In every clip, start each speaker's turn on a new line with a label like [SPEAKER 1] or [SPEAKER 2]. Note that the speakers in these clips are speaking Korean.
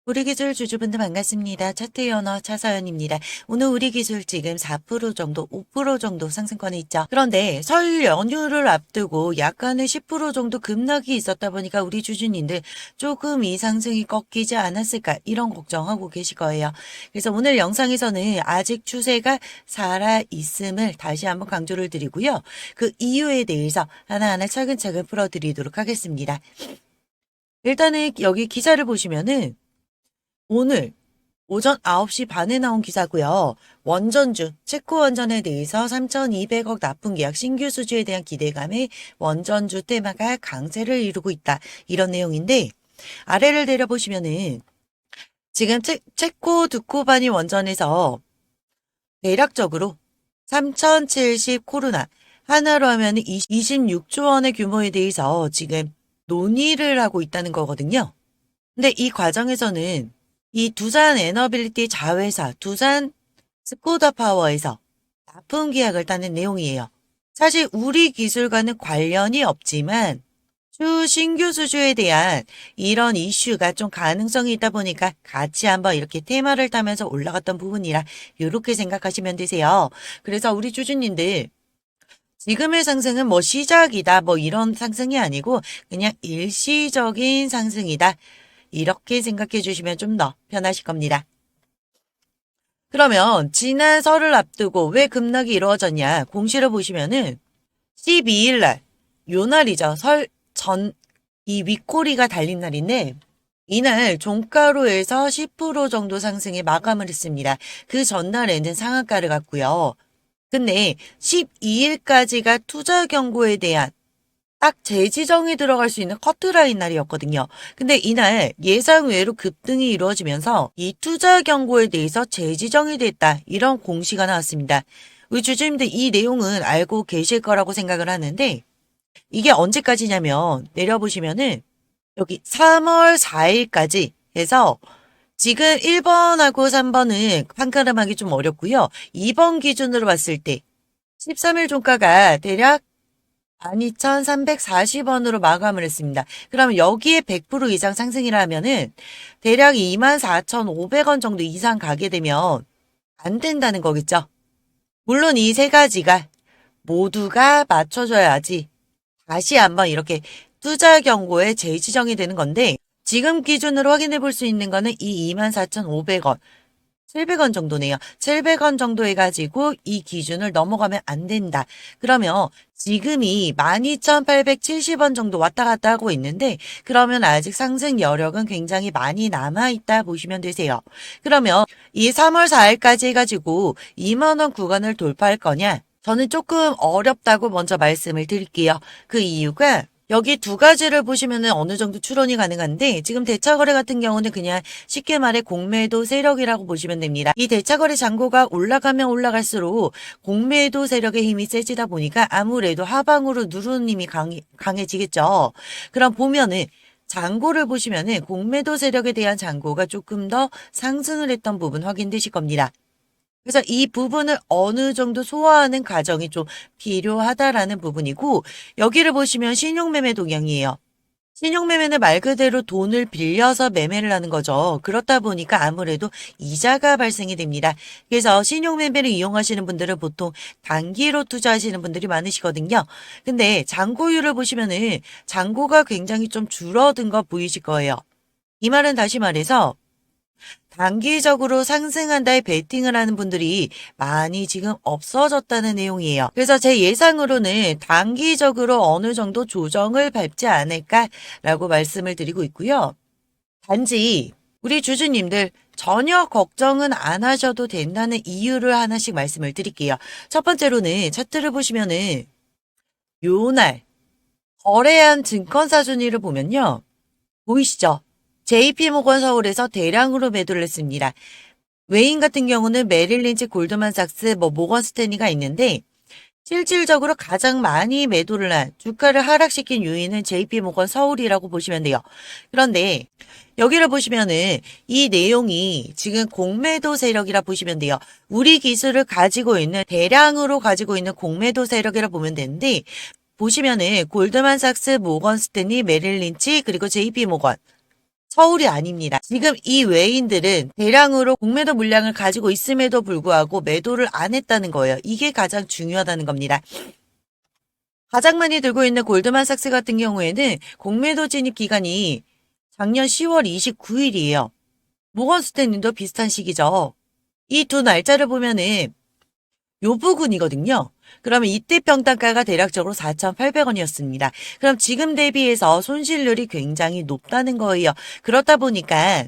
[SPEAKER 1] 우리 기술 주주분들 반갑습니다. 차트 연어 차서연입니다. 오늘 우리 기술 지금 4% 정도, 5% 정도 상승권에 있죠. 그런데 설 연휴를 앞두고 약간의 10% 정도 급락이 있었다 보니까 우리 주주님들 조금 이 상승이 꺾이지 않았을까 이런 걱정하고 계실 거예요. 그래서 오늘 영상에서는 아직 추세가 살아 있음을 다시 한번 강조를 드리고요. 그 이유에 대해서 하나하나 차근차근 풀어드리도록 하겠습니다. 일단은 여기 기사를 보시면은 오늘 오전 9시 반에 나온 기사고요. 원전주, 체코 원전에 대해서 3,200억 납품 계약 신규 수주에 대한 기대감에 원전주 테마가 강세를 이루고 있다. 이런 내용인데 아래를 내려보시면은 지금 체코 두코바니 원전에서 대략적으로 3,070 코로나 하나로 하면 26조 원의 규모에 대해서 지금 논의를 하고 있다는 거거든요. 근데 이 과정에서는 이 두산 에너빌리티 자회사 두산 스코다 파워에서 납품 계약을 따는 내용이에요. 사실 우리 기술과는 관련이 없지만 신규 수주에 대한 이런 이슈가 좀 가능성이 있다 보니까 같이 한번 이렇게 테마를 타면서 올라갔던 부분이라 이렇게 생각하시면 되세요. 그래서 우리 주주님들 지금의 상승은 뭐 시작이다 뭐 이런 상승이 아니고 그냥 일시적인 상승이다. 이렇게 생각해 주시면 좀 더 편하실 겁니다. 그러면 지난 설을 앞두고 왜 급락이 이루어졌냐 공시를 보시면은 12일 날, 요 날이죠. 설 전, 이 윗꼬리가 달린 날인데 이날 종가로에서 10% 정도 상승에 마감을 했습니다. 그 전날에는 상한가를 갔고요. 근데 12일까지가 투자 경고에 대한 딱 재지정이 들어갈 수 있는 커트라인 날이었거든요. 근데 이날 예상 외로 급등이 이루어지면서 이 투자 경고에 대해서 재지정이 됐다. 이런 공시가 나왔습니다. 우리 주주님들 이 내용은 알고 계실 거라고 생각을 하는데 이게 언제까지냐면 내려보시면은 여기 3월 4일까지 해서 지금 1번하고 3번은 판가름하기 좀 어렵고요. 2번 기준으로 봤을 때 13일 종가가 대략 12,340원으로 마감을 했습니다. 그러면 여기에 100% 이상 상승이라 하면은 대략 24,500원 정도 이상 가게 되면 안 된다는 거겠죠. 물론 이 세 가지가 모두가 맞춰줘야지 다시 한번 이렇게 투자 경고에 재지정이 되는 건데 지금 기준으로 확인해 볼 수 있는 거는 이 24,500원 700원 정도네요. 700원 정도 해가지고 이 기준을 넘어가면 안 된다. 그러면 지금이 12,870원 정도 왔다 갔다 하고 있는데 그러면 아직 상승 여력은 굉장히 많이 남아있다 보시면 되세요. 그러면 이 3월 4일까지 해가지고 2만원 구간을 돌파할 거냐? 저는 조금 어렵다고 먼저 말씀을 드릴게요. 그 이유가 여기 두 가지를 보시면은 어느 정도 추론이 가능한데 지금 대차거래 같은 경우는 그냥 쉽게 말해 공매도 세력이라고 보시면 됩니다. 이 대차거래 잔고가 올라가면 올라갈수록 공매도 세력의 힘이 세지다 보니까 아무래도 하방으로 누르는 힘이 강해지겠죠. 그럼 보면은 잔고를 보시면은 공매도 세력에 대한 잔고가 조금 더 상승을 했던 부분 확인되실 겁니다. 그래서 이 부분을 어느 정도 소화하는 과정이 좀 필요하다라는 부분이고 여기를 보시면 신용매매 동향이에요. 신용매매는 말 그대로 돈을 빌려서 매매를 하는 거죠. 그렇다 보니까 아무래도 이자가 발생이 됩니다. 그래서 신용매매를 이용하시는 분들은 보통 단기로 투자하시는 분들이 많으시거든요. 근데 잔고율을 보시면은 잔고가 굉장히 좀 줄어든 거 보이실 거예요. 이 말은 다시 말해서 단기적으로 상승한다에 베팅을 하는 분들이 많이 지금 없어졌다는 내용이에요. 그래서 제 예상으로는 단기적으로 어느 정도 조정을 밟지 않을까라고 말씀을 드리고 있고요. 단지 우리 주주님들 전혀 걱정은 안 하셔도 된다는 이유를 하나씩 말씀을 드릴게요. 첫 번째로는 차트를 보시면은 요날 거래한 증권사 순위를 보면요. 보이시죠? JP모건 서울에서 대량으로 매도를 했습니다. 외인 같은 경우는 메릴린치, 골드만삭스, 모건 스탠리가 있는데 실질적으로 가장 많이 매도를 한 주가를 하락시킨 요인은 JP모건 서울이라고 보시면 돼요. 그런데 여기를 보시면은 이 내용이 지금 공매도 세력이라 보시면 돼요. 우리 기술을 가지고 있는 대량으로 가지고 있는 공매도 세력이라 보면 되는데 보시면은 골드만삭스, 모건 스탠리, 메릴린치 그리고 JP모건 서울이 아닙니다. 지금 이 외인들은 대량으로 공매도 물량을 가지고 있음에도 불구하고 매도를 안 했다는 거예요. 이게 가장 중요하다는 겁니다. 가장 많이 들고 있는 골드만삭스 같은 경우에는 공매도 진입 기간이 작년 10월 29일이에요. 모건 스탠리도 비슷한 시기죠. 이 두 날짜를 보면은 요 부근이거든요. 그러면 이때 평단가가 대략적으로 4,800원이었습니다. 그럼 지금 대비해서 손실률이 굉장히 높다는 거예요. 그렇다 보니까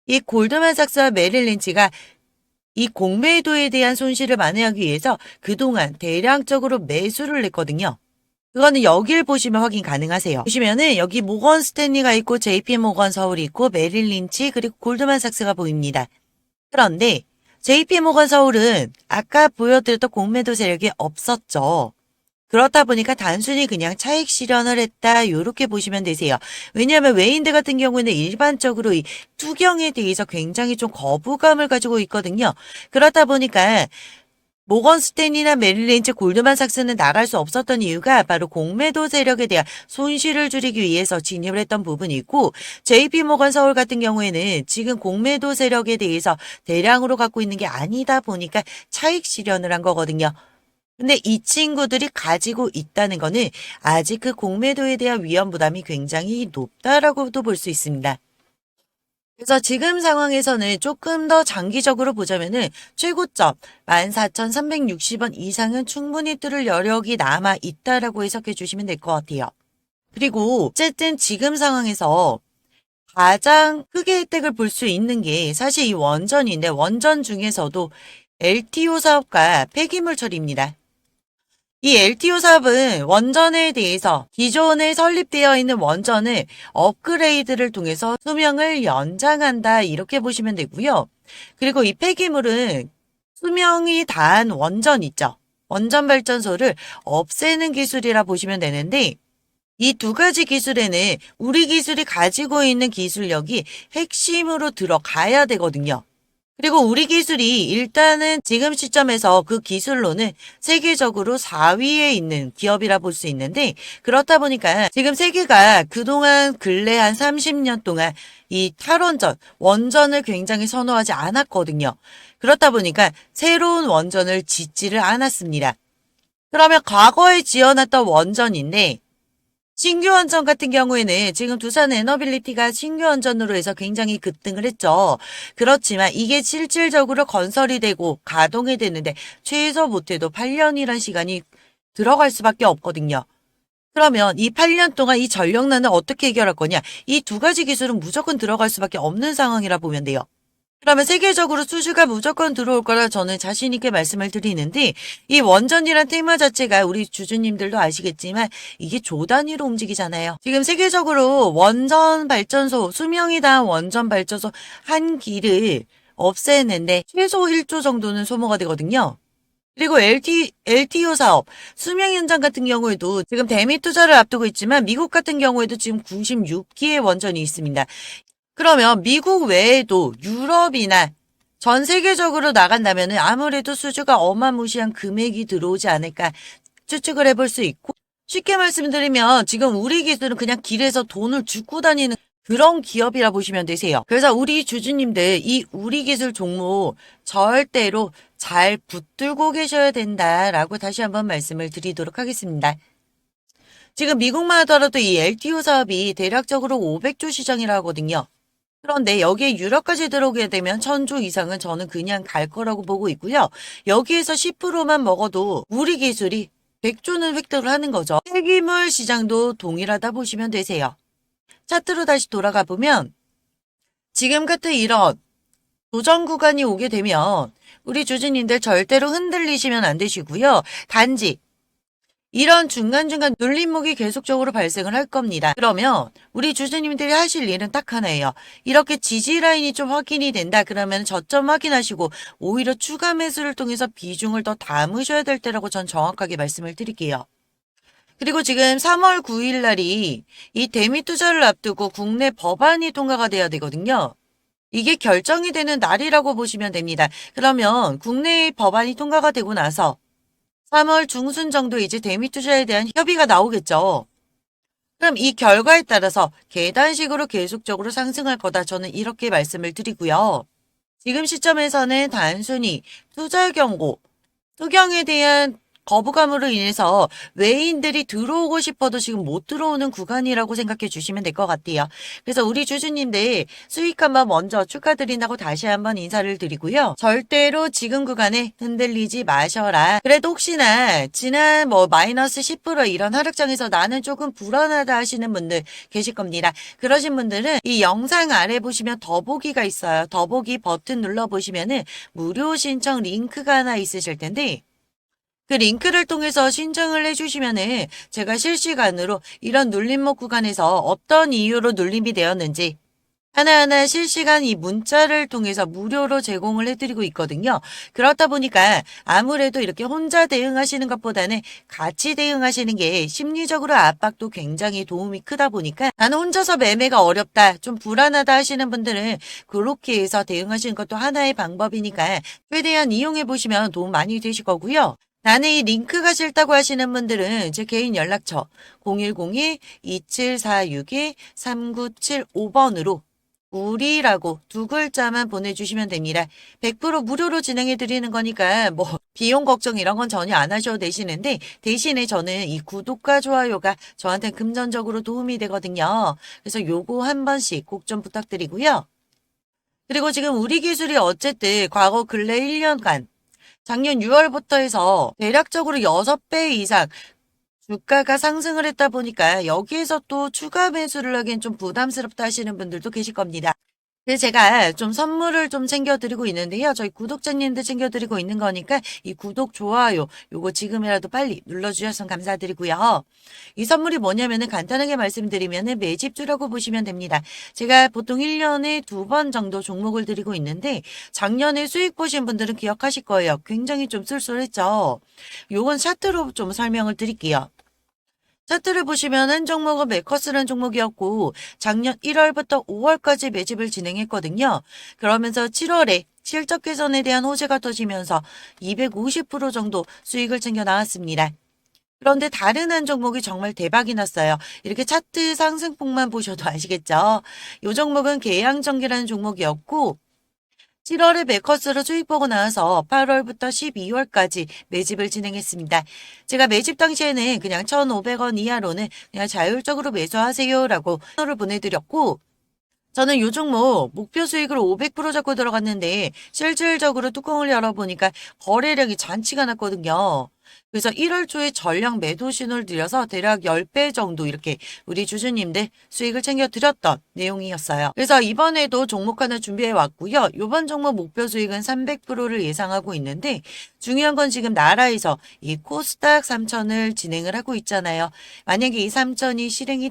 [SPEAKER 1] 이 골드만삭스와 메릴린치가 이 공매도에 대한 손실을 만회하기 위해서 그동안 대량적으로 매수를 했거든요. 그거는 여길 보시면 확인 가능하세요. 보시면은 여기 모건 스탠리가 있고 JP 모건 서울이 있고 메릴 린치 그리고 골드만삭스가 보입니다. 그런데 JP 모건 서울은 아까 보여드렸던 공매도 세력이 없었죠. 그렇다 보니까 단순히 그냥 차익 실현을 했다 이렇게 보시면 되세요. 왜냐하면 외인들 같은 경우는 일반적으로 이 투경에 대해서 굉장히 좀 거부감을 가지고 있거든요. 그렇다 보니까 모건 스탠리나 메릴 린치, 골드만삭스는 나갈 수 없었던 이유가 바로 공매도 세력에 대한 손실을 줄이기 위해서 진입을 했던 부분이고 JP 모건 서울 같은 경우에는 지금 공매도 세력에 대해서 대량으로 갖고 있는 게 아니다 보니까 차익 실현을 한 거거든요. 근데 이 친구들이 가지고 있다는 거는 아직 그 공매도에 대한 위험 부담이 굉장히 높다라고도 볼 수 있습니다. 그래서 지금 상황에서는 조금 더 장기적으로 보자면은 최고점 14,360원 이상은 충분히 뚫을 여력이 남아 있다라고 해석해 주시면 될 것 같아요. 그리고 어쨌든 지금 상황에서 가장 크게 혜택을 볼 수 있는 게 사실 이 원전인데 원전 중에서도 LTO 사업과 폐기물 처리입니다. 이 LTO 사업은 원전에 대해서 기존에 설립되어 있는 원전을 업그레이드를 통해서 수명을 연장한다 이렇게 보시면 되고요. 그리고 이 폐기물은 수명이 다한 원전 있죠. 원전 발전소를 없애는 기술이라 보시면 되는데 이 두 가지 기술에는 우리 기술이 가지고 있는 기술력이 핵심으로 들어가야 되거든요. 그리고 우리 기술이 일단은 지금 시점에서 그 기술로는 세계적으로 4위에 있는 기업이라 볼 수 있는데 그렇다 보니까 지금 세계가 그동안 근래 한 30년 동안 이 탈원전, 원전을 굉장히 선호하지 않았거든요. 그렇다 보니까 새로운 원전을 짓지를 않았습니다. 그러면 과거에 지어놨던 원전인데 신규 원전 같은 경우에는 지금 두산 에너빌리티가 신규 원전으로 해서 굉장히 급등을 했죠. 그렇지만 이게 실질적으로 건설이 되고 가동이 됐는데 최소 못해도 8년이란 시간이 들어갈 수밖에 없거든요. 그러면 이 8년 동안 이 전력난을 어떻게 해결할 거냐? 이 두 가지 기술은 무조건 들어갈 수밖에 없는 상황이라 보면 돼요. 그러면 세계적으로 수주가 무조건 들어올 거라 저는 자신 있게 말씀을 드리는데 이 원전이란 테마 자체가 우리 주주님들도 아시겠지만 이게 조 단위로 움직이잖아요. 지금 세계적으로 원전 발전소 수명이 다한 원전 발전소 한 기를 없애는데 최소 1조 정도는 소모가 되거든요. 그리고 LTO 사업, 수명 연장 같은 경우에도 지금 대미 투자를 앞두고 있지만 미국 같은 경우에도 지금 96기의 원전이 있습니다. 그러면 미국 외에도 유럽이나 전 세계적으로 나간다면 아무래도 수주가 어마무시한 금액이 들어오지 않을까 추측을 해볼 수 있고 쉽게 말씀드리면 지금 우리 기술은 그냥 길에서 돈을 줍고 다니는 그런 기업이라 보시면 되세요. 그래서 우리 주주님들 이 우리 기술 종목 절대로 잘 붙들고 계셔야 된다라고 다시 한번 말씀을 드리도록 하겠습니다. 지금 미국만 하더라도 이 LTO 사업이 대략적으로 500조 시장이라 하거든요. 그런데 여기에 유럽까지 들어오게 되면 1000조 이상은 저는 그냥 갈 거라고 보고 있고요. 여기에서 10%만 먹어도 우리 기술이 100조는 획득을 하는 거죠. 폐기물 시장도 동일하다 보시면 되세요. 차트로 다시 돌아가 보면 지금 같은 이런 도전 구간이 오게 되면 우리 주주님들 절대로 흔들리시면 안 되시고요. 단지 이런 중간중간 눌림목이 계속적으로 발생을 할 겁니다. 그러면 우리 주주님들이 하실 일은 딱 하나예요. 이렇게 지지 라인이 좀 확인이 된다 그러면 저점 확인하시고 오히려 추가 매수를 통해서 비중을 더 담으셔야 될 때라고 전 정확하게 말씀을 드릴게요. 그리고 지금 3월 9일 날이 이 대미 투자를 앞두고 국내 법안이 통과가 돼야 되거든요. 이게 결정이 되는 날이라고 보시면 됩니다. 그러면 국내 법안이 통과가 되고 나서 3월 중순 정도 이제 대미 투자에 대한 협의가 나오겠죠. 그럼 이 결과에 따라서 계단식으로 계속적으로 상승할 거다. 저는 이렇게 말씀을 드리고요. 지금 시점에서는 단순히 투자 경고, 투경에 대한 거부감으로 인해서 외인들이 들어오고 싶어도 지금 못 들어오는 구간이라고 생각해 주시면 될 것 같아요. 그래서 우리 주주님들 수익 한번 먼저 축하드린다고 다시 한번 인사를 드리고요. 절대로 지금 구간에 흔들리지 마셔라. 그래도 혹시나 지난 마이너스 10% 이런 하락장에서 나는 조금 불안하다 하시는 분들 계실 겁니다. 그러신 분들은 이 영상 아래 보시면 더보기가 있어요. 더보기 버튼 눌러보시면은 무료 신청 링크가 하나 있으실 텐데 그 링크를 통해서 신청을 해주시면은 제가 실시간으로 이런 눌림목 구간에서 어떤 이유로 눌림이 되었는지 하나하나 실시간 이 문자를 통해서 무료로 제공을 해드리고 있거든요. 그렇다 보니까 아무래도 이렇게 혼자 대응하시는 것보다는 같이 대응하시는 게 심리적으로 압박도 굉장히 도움이 크다 보니까 나는 혼자서 매매가 어렵다, 좀 불안하다 하시는 분들은 그렇게 해서 대응하시는 것도 하나의 방법이니까 최대한 이용해 보시면 도움 많이 되실 거고요. 나는 이 링크가 싫다고 하시는 분들은 제 개인 연락처 0102-2746-3975번으로 우리라고 두 글자만 보내주시면 됩니다. 100% 무료로 진행해 드리는 거니까 비용 걱정 이런 건 전혀 안 하셔도 되시는데 대신에 저는 이 구독과 좋아요가 저한테 금전적으로 도움이 되거든요. 그래서 요거 한 번씩 꼭 좀 부탁드리고요. 그리고 지금 우리 기술이 어쨌든 과거 근래 1년간 작년 6월부터 해서 대략적으로 6배 이상 주가가 상승을 했다 보니까 여기에서 또 추가 매수를 하기엔 좀 부담스럽다 하시는 분들도 계실 겁니다. 그래서 제가 좀 선물을 좀 챙겨드리고 있는데요. 저희 구독자님들 챙겨드리고 있는 거니까 이 구독, 좋아요 요거 지금이라도 빨리 눌러주셨으면 감사드리고요. 이 선물이 뭐냐면은 간단하게 말씀드리면은 매집주라고 보시면 됩니다. 제가 보통 1년에 2번 정도 종목을 드리고 있는데 작년에 수익 보신 분들은 기억하실 거예요. 굉장히 좀 쏠쏠했죠. 요건 차트로 좀 설명을 드릴게요. 차트를 보시면 한 종목은 메커스라는 종목이었고 작년 1월부터 5월까지 매집을 진행했거든요. 그러면서 7월에 실적 개선에 대한 호재가 터지면서 250% 정도 수익을 챙겨 나왔습니다. 그런데 다른 한 종목이 정말 대박이 났어요. 이렇게 차트 상승폭만 보셔도 아시겠죠? 이 종목은 계양전기라는 종목이었고 7월에 메커스로 수익 보고 나와서 8월부터 12월까지 매집을 진행했습니다. 제가 매집 당시에는 그냥 1,500원 이하로는 그냥 자율적으로 매수하세요라고 신호를 보내드렸고 저는 요 종목 목표 수익을 500% 잡고 들어갔는데 실질적으로 뚜껑을 열어보니까 거래량이 잔치가 났거든요. 그래서 1월 초에 전량 매도 신호를 드려서 대략 10배 정도 이렇게 우리 주주님들 수익을 챙겨드렸던 내용이었어요. 그래서 이번에도 종목 하나 준비해 왔고요. 이번 종목 목표 수익은 300%를 예상하고 있는데 중요한 건 지금 나라에서 이 코스닥 3천을 진행을 하고 있잖아요. 만약에 이 3천이 실현이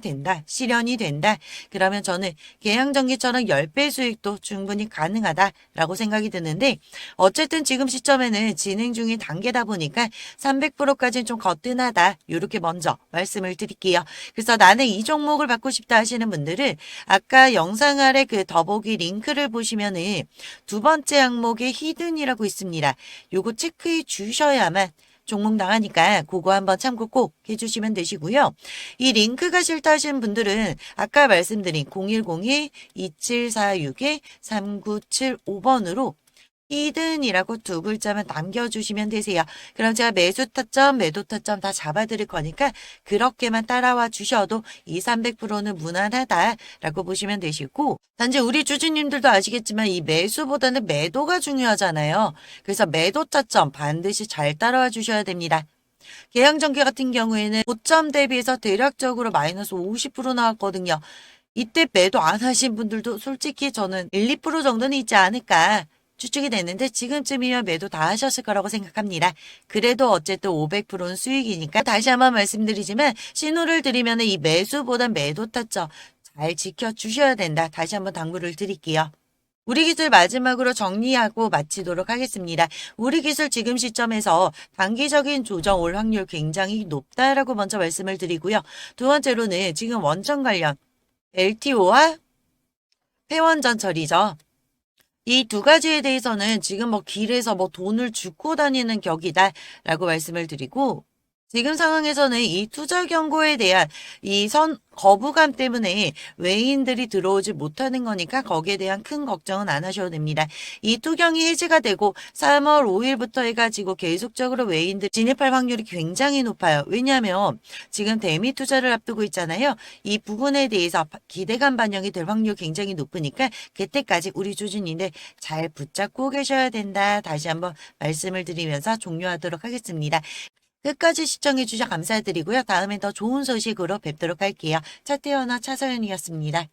[SPEAKER 1] 된다. 그러면 저는 계양전기처럼 10배 수익도 충분히 가능하다라고 생각이 드는데 어쨌든 지금 시점에는 진행 중인 단계다 보니까 300%까지는 좀 거뜬하다. 이렇게 먼저 말씀을 드릴게요. 그래서 나는 이 종목을 받고 싶다 하시는 분들은 아까 영상 아래 그 더보기 링크를 보시면은 두 번째 항목에 히든이라고 있습니다. 요거 체크해 주셔야만 종목 나가니까 그거 한번 참고 꼭 해주시면 되시고요. 이 링크가 싫다 하시는 분들은 아까 말씀드린 0102-2746-3975번으로 히든이라고 두 글자만 남겨주시면 되세요. 그럼 제가 매수 타점, 매도 타점 다 잡아드릴 거니까 그렇게만 따라와 주셔도 2, 300%는 무난하다라고 보시면 되시고 단지 우리 주주님들도 아시겠지만 이 매수보다는 매도가 중요하잖아요. 그래서 매도 타점 반드시 잘 따라와 주셔야 됩니다. 계양전기 같은 경우에는 고점 대비해서 대략적으로 마이너스 50% 나왔거든요. 이때 매도 안 하신 분들도 솔직히 저는 1, 2% 정도는 있지 않을까 추측이 됐는데 지금쯤이면 매도 다 하셨을 거라고 생각합니다. 그래도 어쨌든 500%는 수익이니까 다시 한번 말씀드리지만 신호를 드리면 이 매수보단 매도 타점 잘 지켜주셔야 된다. 다시 한번 당부를 드릴게요. 우리 기술 마지막으로 정리하고 마치도록 하겠습니다. 우리 기술 지금 시점에서 단기적인 조정 올 확률 굉장히 높다라고 먼저 말씀을 드리고요. 두 번째로는 지금 원전 관련 LTO와 폐원전 처리죠. 이 두 가지에 대해서는 지금 길에서 돈을 줍고 다니는 격이다라고 말씀을 드리고 지금 상황에서는 이 투자 경고에 대한 이 거부감 때문에 외인들이 들어오지 못하는 거니까 거기에 대한 큰 걱정은 안 하셔도 됩니다. 이 투경이 해지가 되고 3월 5일부터 해가지고 계속적으로 외인들 진입할 확률이 굉장히 높아요. 왜냐하면 지금 대미 투자를 앞두고 있잖아요. 이 부분에 대해서 기대감 반영이 될 확률이 굉장히 높으니까 그때까지 우리 주주님들 잘 붙잡고 계셔야 된다. 다시 한번 말씀을 드리면서 종료하도록 하겠습니다. 끝까지 시청해 주셔서 감사드리고요. 다음엔 더 좋은 소식으로 뵙도록 할게요. 차태현아 차서연이었습니다.